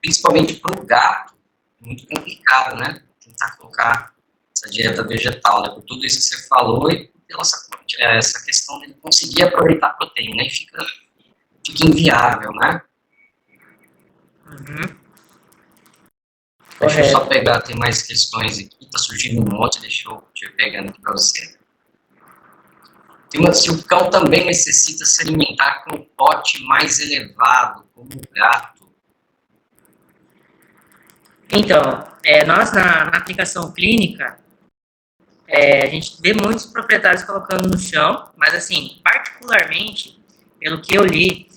principalmente para o gato, é muito complicado, né, tentar colocar essa dieta vegetal, né, por tudo isso que você falou e pela essa questão de conseguir aproveitar a proteína, e fica inviável, né. Uhum. Deixa eu só pegar, tem mais questões aqui, tá surgindo um monte, deixa eu ir pegando aqui para você. Se o cão também necessita se alimentar com um pote mais elevado, como o gato. Então, nós na aplicação clínica, a gente vê muitos proprietários colocando no chão, mas assim, particularmente, pelo que eu li,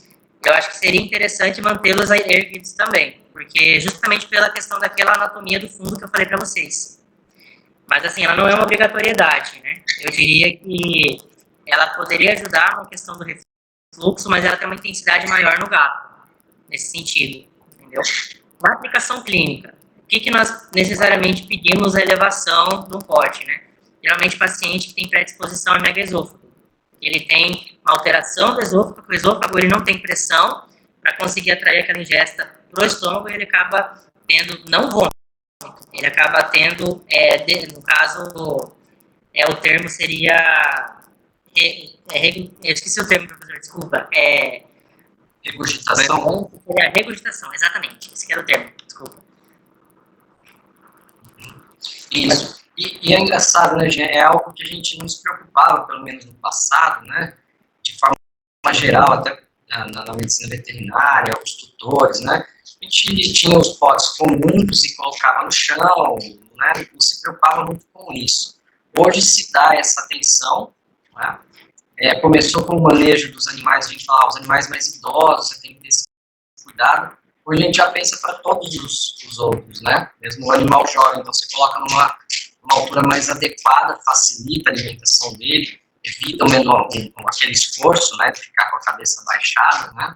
eu acho que seria interessante mantê-los erguidos também, porque justamente pela questão daquela anatomia do fundo que eu falei para vocês. Mas assim, ela não é uma obrigatoriedade, né? Eu diria que ela poderia ajudar na questão do refluxo, mas ela tem uma intensidade maior no gato, nesse sentido, entendeu? Na aplicação clínica, o que nós necessariamente pedimos a elevação do pote, né? Geralmente, paciente que tem predisposição a megaesôfago. Ele tem uma alteração do esôfago, porque o esôfago ele não tem pressão para conseguir atrair aquela ingesta para o estômago e ele acaba tendo, não vômito, ele acaba tendo, no caso, o termo seria, eu esqueci o termo, professor, desculpa, regurgitação? Seria regurgitação, exatamente, esse que era o termo, desculpa. Isso. E é engraçado, né, é algo que a gente não se preocupava, pelo menos no passado, né, de forma geral, até na medicina veterinária, os tutores, né, a gente tinha os potes comuns e colocava no chão, né, não se preocupava muito com isso. Hoje se dá essa atenção, né, começou com o manejo dos animais, a gente fala, os animais mais idosos, você tem que ter esse cuidado. Hoje a gente já pensa para todos os outros, né, mesmo o animal jovem, então você coloca numa altura mais adequada, facilita a alimentação dele, evita aquele esforço, né, de ficar com a cabeça baixada, né.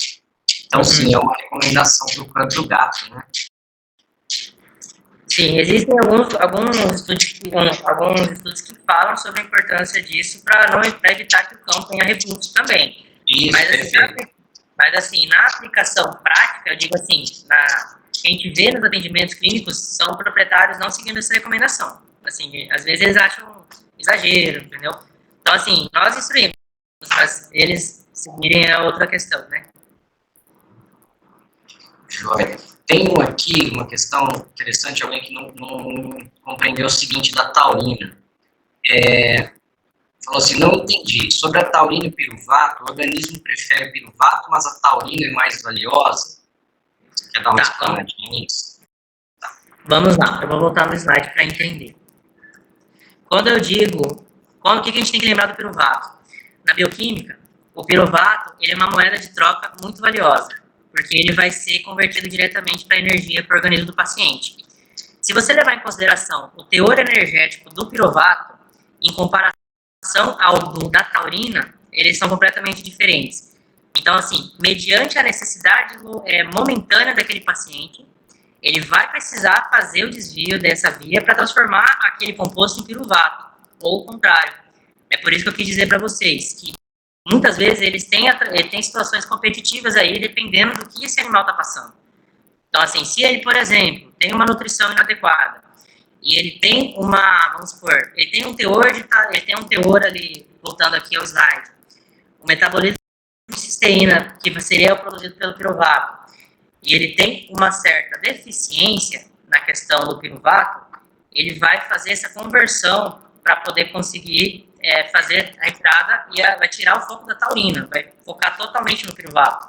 Então, sim, é uma recomendação para o gato, né. Sim, existem alguns estudos que falam sobre a importância disso para evitar que o cão tenha refluxo também. Isso, mas assim, na aplicação prática, eu digo assim, que a gente vê nos atendimentos clínicos, são proprietários não seguindo essa recomendação. Assim, às vezes eles acham exagero, entendeu? Então, assim, nós instruímos, mas eles seguirem é outra questão, né? Joia. Tem aqui uma questão interessante, alguém que não compreendeu o seguinte da taurina. Falou assim, não entendi. Sobre a taurina e piruvato, o organismo prefere piruvato, mas a taurina é mais valiosa? Você quer dar uma explanadinha nisso? Tá. Vamos lá, eu vou voltar no slide para entender. Quando eu digo, o que a gente tem que lembrar do piruvato? Na bioquímica, o piruvato ele é uma moeda de troca muito valiosa, porque ele vai ser convertido diretamente para energia para o organismo do paciente. Se você levar em consideração o teor energético do piruvato, em comparação ao da taurina, eles são completamente diferentes. Então, assim, mediante a necessidade momentânea daquele paciente, ele vai precisar fazer o desvio dessa via para transformar aquele composto em piruvato, ou o contrário. É por isso que eu quis dizer para vocês que muitas vezes eles têm situações competitivas aí, dependendo do que esse animal está passando. Então, assim, se ele, por exemplo, tem uma nutrição inadequada, e ele tem vamos supor, ele tem um teor ali, voltando aqui ao slide, o metabolismo de cisteína, que seria produzido pelo piruvato, e ele tem uma certa deficiência na questão do piruvato, ele vai fazer essa conversão para poder conseguir fazer a entrada e vai tirar o foco da taurina, vai focar totalmente no piruvato,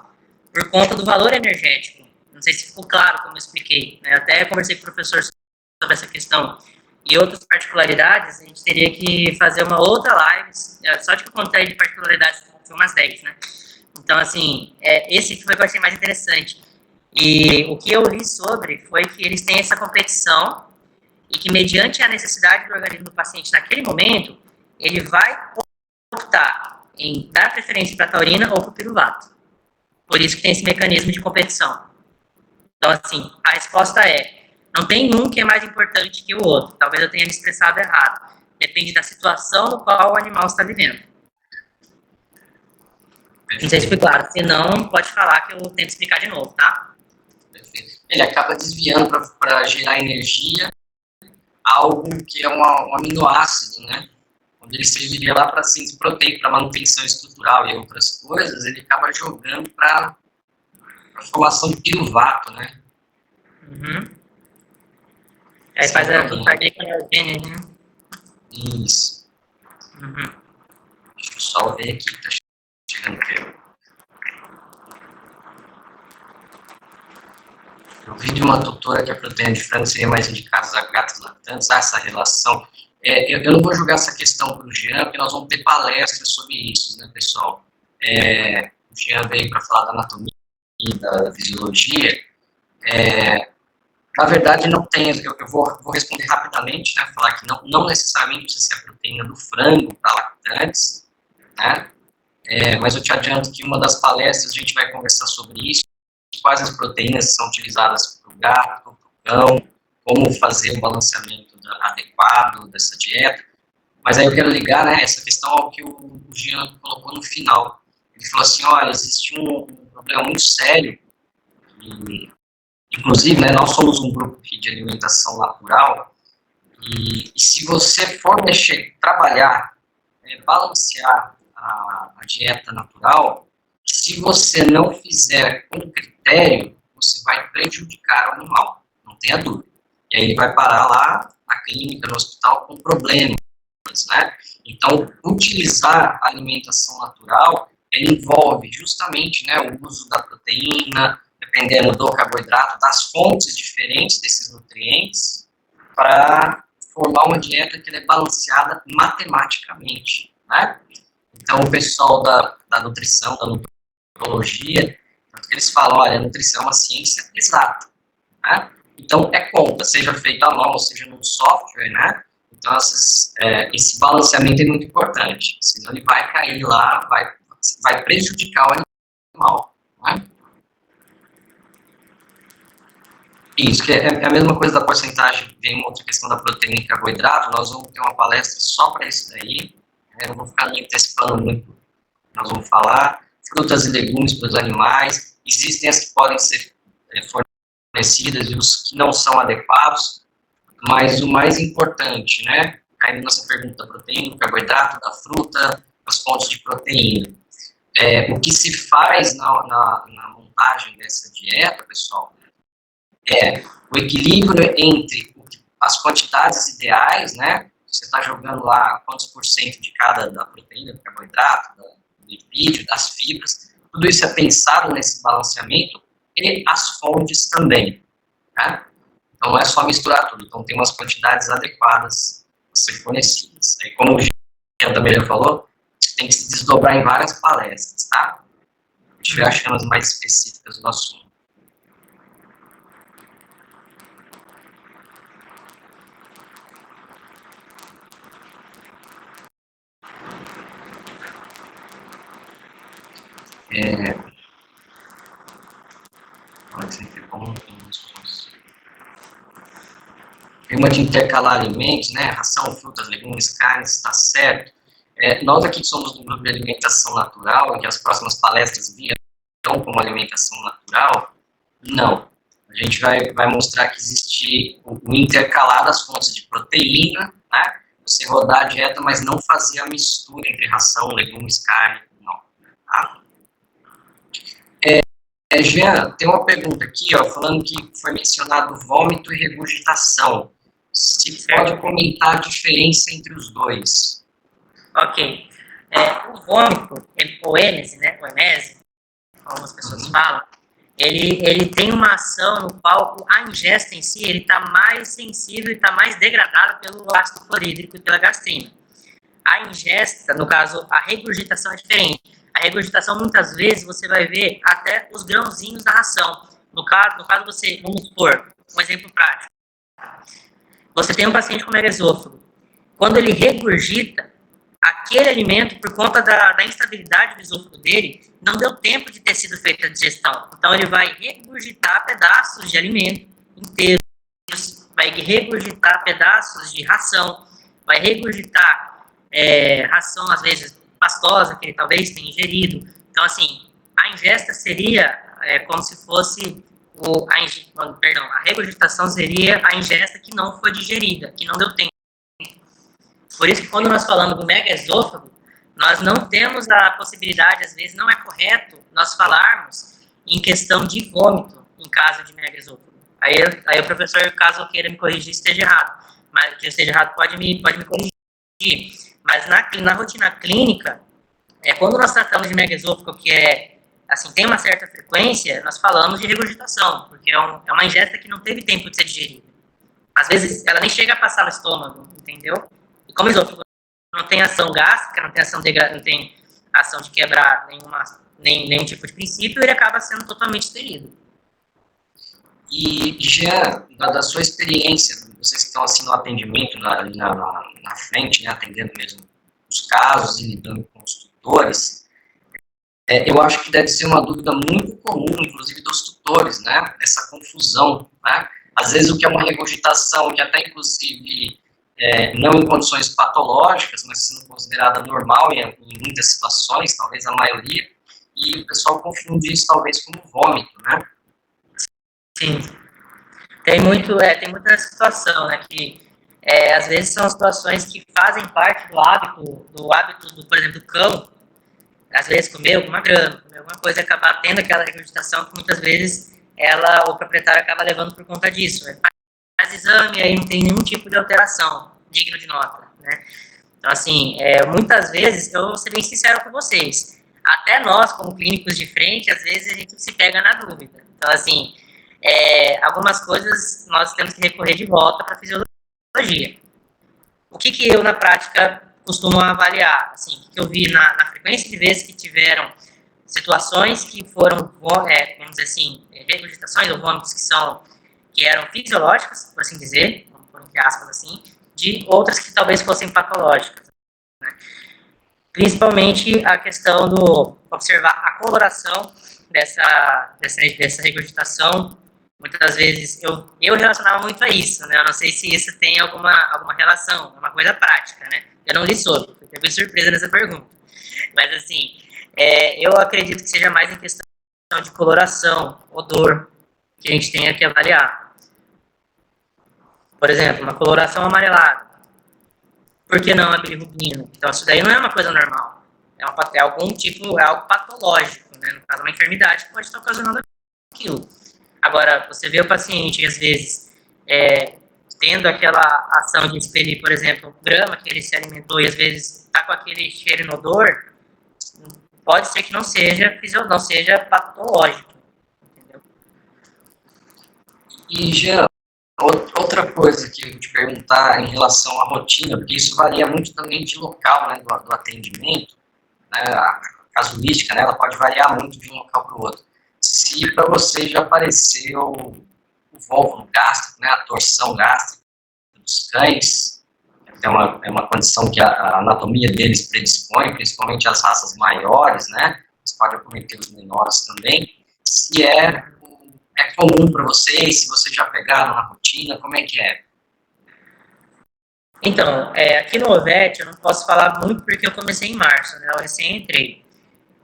por conta do valor energético. Não sei se ficou claro como eu expliquei, né? Até conversei com o professor sobre essa questão. E outras particularidades, a gente teria que fazer uma outra live, só de que eu contei de particularidades, foi umas 10, né? Então, assim, esse foi o que eu achei mais interessante. E o que eu li sobre foi que eles têm essa competição e que, mediante a necessidade do organismo do paciente naquele momento, ele vai optar em dar preferência para a taurina ou para o piruvato. Por isso que tem esse mecanismo de competição. Então, assim, a resposta não tem um que é mais importante que o outro. Talvez eu tenha me expressado errado. Depende da situação no qual o animal está vivendo. Não sei se foi claro. Se não, pode falar que eu tento explicar de novo, tá? Perfeito. Ele acaba desviando para gerar energia algo que é um aminoácido, né? Quando ele serviria lá para síntese proteica, para manutenção estrutural e outras coisas, ele acaba jogando para a formação de piruvato, né? Uhum. Aí faz a gliconeogênese, né? Isso. Uhum. Deixa eu só ver aqui, tá chegando aqui. Eu vi de uma tutora que a proteína de frango seria mais indicada a gatos lactantes, essa relação. Eu não vou jogar essa questão para o Jean, porque nós vamos ter palestras sobre isso, né, pessoal? O Jean veio para falar da anatomia e da fisiologia. Na verdade, não tem, eu vou responder rapidamente, né, falar que não necessariamente precisa ser a proteína do frango para lactantes, né? Mas eu te adianto que uma das palestras a gente vai conversar sobre isso, quais as proteínas são utilizadas para o gato, para o cão, como fazer o balanceamento adequado dessa dieta. Mas aí eu quero ligar, né, essa questão ao que o Jean colocou no final. Ele falou assim, olha, existe um problema muito sério, e, inclusive, né, nós somos um grupo de alimentação natural, e se você for trabalhar, balancear a dieta natural, se você não fizer com critério, você vai prejudicar o animal, não tenha dúvida. E aí ele vai parar lá na clínica, no hospital, com problemas, né? Então, utilizar a alimentação natural, ele envolve justamente, né, o uso da proteína, dependendo do carboidrato, das fontes diferentes desses nutrientes, para formar uma dieta que é balanceada matematicamente, né? Então, o pessoal da nutrição, da nutrologia, eles falam, olha, a nutrição é uma ciência exata, né? Então, conta, seja feito à mão, seja no software, né? Então, esse balanceamento é muito importante, senão ele vai cair lá, vai prejudicar o animal, né? Isso, que é a mesma coisa da porcentagem, vem uma outra questão da proteína e carboidrato, nós vamos ter uma palestra só para isso daí, não vou ficar me antecipando muito, nós vamos falar, frutas e legumes para os animais, existem as que podem ser fornecidas e os que não são adequados, mas o mais importante, né, aí nossa pergunta da proteína, carboidrato, da fruta, as fontes de proteína. O que se faz na montagem dessa dieta, pessoal, o equilíbrio entre as quantidades ideais, né, você está jogando lá quantos por cento de cada da proteína, do carboidrato, do lipídio, das fibras, tudo isso é pensado nesse balanceamento e as fontes também, né? Então, não é só misturar tudo, então tem umas quantidades adequadas a ser fornecidas. Aí, como o Jean também já falou, tem que se desdobrar em várias palestras, tá? A gente vai achando as mais específicas do assunto. Uma de intercalar alimentos, né, ração, frutas, legumes, carnes, está certo. Nós aqui que somos do grupo de alimentação natural, e que as próximas palestras virão como alimentação natural, não. A gente vai mostrar que existe o intercalar das fontes de proteína, né? Você rodar a dieta, mas não fazer a mistura entre ração, legumes, carne, não. Tá? Jean, tem uma pergunta aqui, ó, falando que foi mencionado vômito e regurgitação. Se pode comentar a diferença entre os dois? Ok. O vômito, ou emese, né, ou emese, como algumas pessoas falam, ele tem uma ação no qual a ingesta em si, ele está mais sensível e está mais degradado pelo ácido clorídrico e pela gastrina. A ingesta, no caso, a regurgitação é diferente. A regurgitação, muitas vezes, você vai ver até os grãozinhos da ração. No caso você, vamos supor, um exemplo prático. Você tem um paciente com megaesôfago. Quando ele regurgita, aquele alimento, por conta da instabilidade do esôfago dele, não deu tempo de ter sido feita a digestão. Então, ele vai regurgitar pedaços de alimento inteiros, vai regurgitar pedaços de ração, vai regurgitar ração, às vezes, pastosa, que ele talvez tenha ingerido. Então, assim, a ingesta seria como se fosse a regurgitação seria a ingesta que não foi digerida, que não deu tempo. Por isso que quando nós falamos do megaesôfago, nós não temos a possibilidade, às vezes não é correto nós falarmos em questão de vômito em caso de megaesôfago. Aí o professor, caso queira me corrigir, esteja errado. Mas que eu esteja errado, pode me corrigir. Mas na rotina clínica, quando nós tratamos de megaesôfago, que assim, tem uma certa frequência, nós falamos de regurgitação, porque é uma ingesta que não teve tempo de ser digerida. Às vezes, ela nem chega a passar no estômago, entendeu? E como o esôfago não tem ação gástrica, não tem ação de quebrar nenhum tipo de princípio, ele acaba sendo totalmente expelido. E, Jean, da sua experiência, vocês que estão assim no atendimento, na frente, né, atendendo mesmo os casos e lidando com os tutores, eu acho que deve ser uma dúvida muito comum, inclusive dos tutores, né, essa confusão, né? Às vezes o que é uma regurgitação, que até inclusive não em condições patológicas, mas sendo considerada normal em muitas situações, talvez a maioria, e o pessoal confunde isso talvez como vômito, né? Sim. Tem muita situação, né, que às vezes são situações que fazem parte do hábito, por exemplo, do cão, às vezes comer alguma grama, comer alguma coisa e acabar tendo aquela regurgitação que muitas vezes o proprietário acaba levando por conta disso. Faz exame e aí não tem nenhum tipo de alteração digno de nota, né? Então, assim, muitas vezes, eu vou ser bem sincero com vocês, até nós, como clínicos de frente, às vezes a gente se pega na dúvida. Então, assim, algumas coisas nós temos que recorrer de volta para a fisiologia. O que eu, na prática, costumo avaliar? Assim, o que eu vi na frequência de vezes que tiveram situações que foram, vamos dizer assim, regurgitações ou vômitos que eram fisiológicas, por assim dizer, entre aspas assim, de outras que talvez fossem patológicas, né? Principalmente a questão do observar a coloração dessa regurgitação. Muitas vezes eu relacionava muito a isso, né? Eu não sei se isso tem alguma relação, é uma coisa prática, né? Eu não li sobre, eu fiquei surpresa nessa pergunta. Mas assim, eu acredito que seja mais em questão de coloração, odor, que a gente tenha que avaliar. Por exemplo, uma coloração amarelada. Por que não a bilirrubina? Então, isso daí não é uma coisa normal. É algo patológico, né? No caso, uma enfermidade que pode estar ocasionando aquilo. Agora, você vê o paciente, às vezes, tendo aquela ação de expelir, por exemplo, grama que ele se alimentou e, às vezes, está com aquele cheiro inodor, pode ser que não seja patológico. Entendeu? E, Jean, outra coisa que eu te perguntar em relação à rotina, porque isso varia muito também de local, né, do atendimento, né, a casuística, né, ela pode variar muito de um local para o outro. Se para você já apareceu o vólvulo gástrico, né, a torção gástrica dos cães, é uma condição que a anatomia deles predispõe, principalmente as raças maiores, né, mas pode acometer os menores também, se é comum para vocês, se vocês já pegaram na rotina, como é que é? Então, aqui no OVET eu não posso falar muito porque eu comecei em março, né? Eu recém entrei.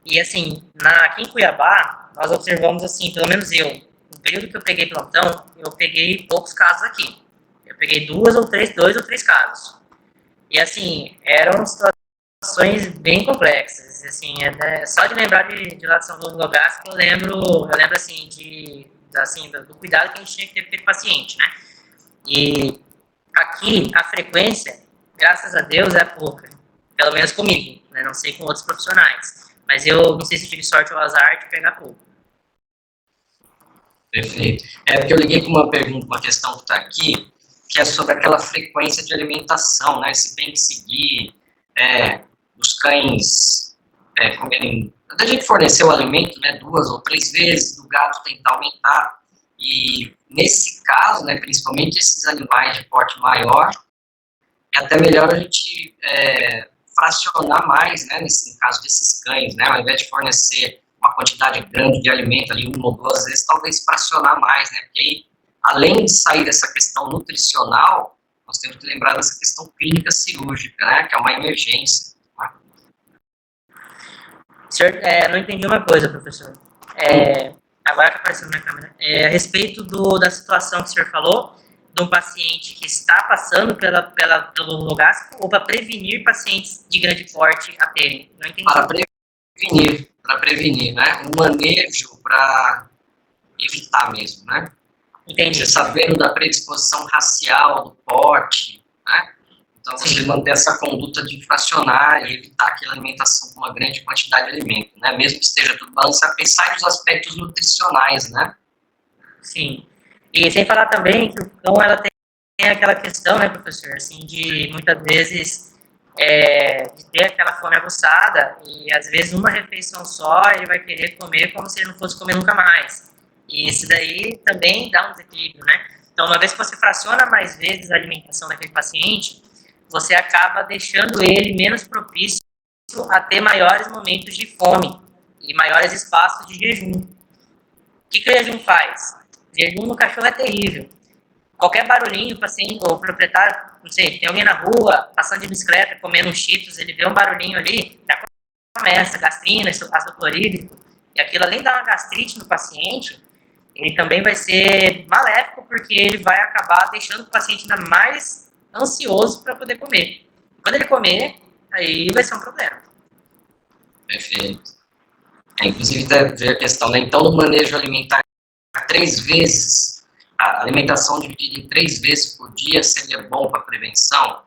E assim, aqui em Cuiabá, nós observamos assim, pelo menos eu, no período que eu peguei plantão, eu peguei poucos casos aqui. Eu peguei dois ou três casos. E assim, eram situações bem complexas. Assim, só de lembrar de lá de São João do Logás, que eu lembro assim, do cuidado que a gente tinha que ter com aquele paciente, né? E aqui, a frequência, graças a Deus, é pouca. Pelo menos comigo, né? Não sei com outros profissionais. Mas eu não sei se tive sorte ou azar de pegar pouco. Perfeito. É porque eu liguei com uma pergunta, uma questão que está aqui, que é sobre aquela frequência de alimentação, né? Se tem que seguir os cães comerem. A gente forneceu o alimento, né, 2 ou 3 vezes, do gato tentar aumentar. E nesse caso, né, principalmente esses animais de porte maior, é até melhor a gente fracionar mais, né, no caso desses cães, né, ao invés de fornecer uma quantidade grande de alimento ali 1 ou 2 vezes, talvez fracionar mais, né, porque aí, além de sair dessa questão nutricional, nós temos que lembrar dessa questão clínica cirúrgica, né, que é uma emergência. Tá? Senhor, não entendi uma coisa, professor. Agora que apareceu na minha câmera. A respeito da situação que o senhor falou, de um paciente que está passando pelo lugar, ou para prevenir pacientes de grande porte a terem? Não entendi. Para prevenir, né? Um manejo para evitar mesmo, né? Entendi. Você sabendo da predisposição racial, do porte, né? Então, você manter essa conduta de fracionar e evitar aquela alimentação com uma grande quantidade de alimento, né? Mesmo que esteja tudo balanceado, pensar nos aspectos nutricionais, né? Sim. E sem falar também que o cão, ela tem aquela questão, né, professor, assim, de muitas vezes de ter aquela fome aguçada e às vezes uma refeição só ele vai querer comer como se ele não fosse comer nunca mais. E isso daí também dá um desequilíbrio, né? Então, uma vez que você fraciona mais vezes a alimentação daquele paciente, você acaba deixando ele menos propício a ter maiores momentos de fome e maiores espaços de jejum. O que o jejum faz? O jejum no cachorro é terrível. Qualquer barulhinho, o paciente, o proprietário, não sei, tem alguém na rua, passando de bicicleta, comendo um Cheetos, ele vê um barulhinho ali, já começa, gastrina, ácido clorídrico, e aquilo além de dar uma gastrite no paciente, ele também vai ser maléfico, porque ele vai acabar deixando o paciente ainda mais ansioso para poder comer. Quando ele comer, aí vai ser um problema. Perfeito. Inclusive, deve a questão, né? Então, no manejo alimentar 3 vezes, a alimentação dividida em 3 vezes por dia seria bom para prevenção?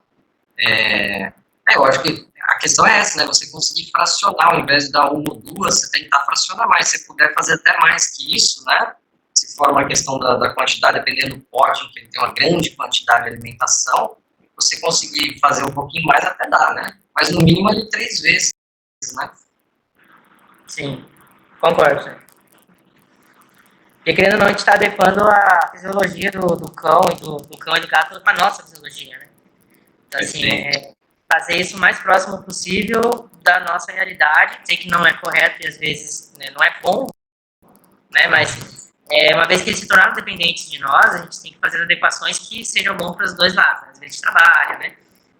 Eu acho que a questão é essa, né? Você conseguir fracionar, ao invés de dar 1 ou 2, você tentar fracionar mais. Se puder fazer até mais que isso, né? Se for uma questão da quantidade, dependendo do porte, que ele tem uma grande quantidade de alimentação, você conseguir fazer um pouquinho mais até dá, né? Mas no mínimo ali 3 vezes, né? Sim, concordo, senhor. Porque querendo ou não, a gente está adequando a fisiologia do cão e do cão e do gato para a nossa fisiologia, né? Então, assim, fazer isso o mais próximo possível da nossa realidade. Sei que não é correto e às vezes, né, não é bom, né? Mas uma vez que eles se tornaram dependentes de nós, a gente tem que fazer adequações que sejam bons para os dois lados. Às vezes a gente trabalha, né?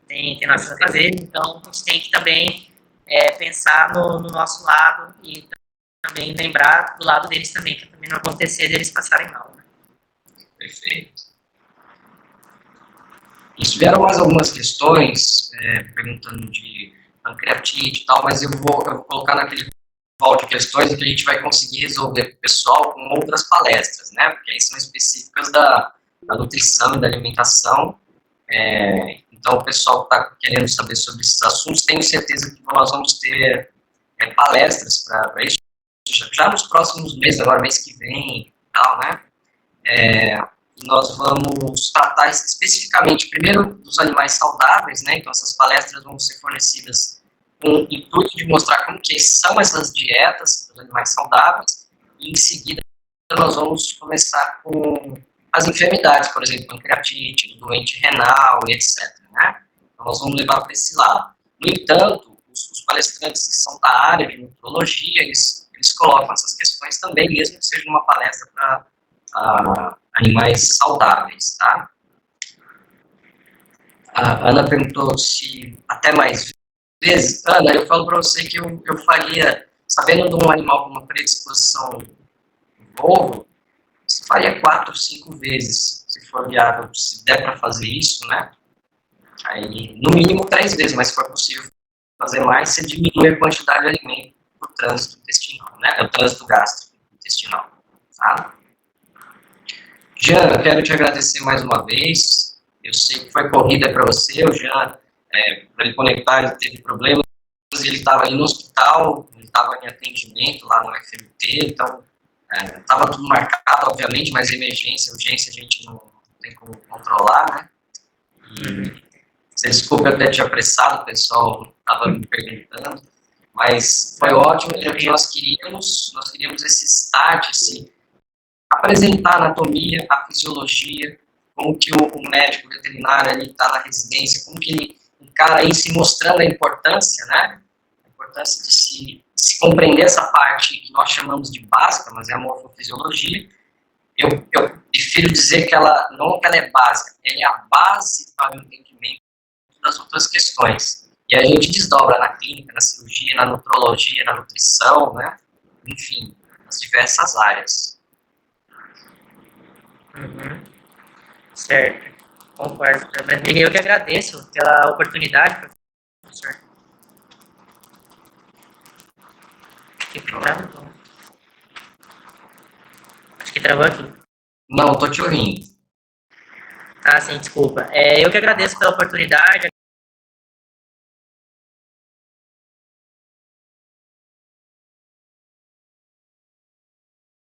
Tem nossos afazeres, então a gente tem que também pensar no nosso lado e também lembrar do lado deles também, para também não acontecer deles passarem mal. Né? Perfeito. Tiveram mais algumas questões, perguntando de pancreatite e tal, mas eu vou colocar naquele rol de questões que a gente vai conseguir resolver para o pessoal com outras palestras, né? Porque aí são específicas da nutrição e da alimentação. Então, o pessoal que está querendo saber sobre esses assuntos, tenho certeza que nós vamos ter palestras para isso já nos próximos meses, agora mês que vem e tal, né? Nós vamos tratar especificamente, primeiro, dos animais saudáveis, né? Então, essas palestras vão ser fornecidas com o intuito de mostrar como que são essas dietas dos animais saudáveis, e em seguida nós vamos começar com as enfermidades, por exemplo, pancreatite, doente renal, etc. Né? Então, nós vamos levar para esse lado. No entanto, os palestrantes que são da área de nutrologia, eles colocam essas questões também, mesmo que seja uma palestra para animais saudáveis, tá? A Ana perguntou se até mais vezes. Ana, eu falo para você que eu faria, sabendo de um animal com uma predisposição novo, você faria 4, 5 vezes, se for viável, se der para fazer isso, né? Aí, no mínimo 3 vezes, mas se for possível fazer mais, você diminui a quantidade de alimento para o trânsito intestinal, né? O trânsito gastrointestinal, tá? Jean, eu quero te agradecer mais uma vez. Eu sei que foi corrida para você. O Jean, para ele conectar, ele teve problemas. Ele estava aí no hospital, ele estava em atendimento lá no FMT, então estava tudo marcado, obviamente, mas emergência, urgência, a gente não tem como controlar, né? E você desculpa eu ter te apressado, o pessoal estava me perguntando, mas foi ótimo, porque nós queríamos esse start, apresentar a anatomia, a fisiologia, como que o médico veterinário ali está na residência, como que ele encara isso, mostrando a importância, né? A importância de se compreender essa parte que nós chamamos de básica, mas é a morfofisiologia. Eu prefiro dizer que ela é básica, ela é a base para o entendimento das outras questões. E a gente desdobra na clínica, na cirurgia, na nutrologia, na nutrição, né? Enfim, nas diversas áreas. Certo, concordo. Eu que agradeço pela oportunidade, professor. Acho que travou aqui. Não, estou te ouvindo. Ah, sim, desculpa. Eu que agradeço pela oportunidade.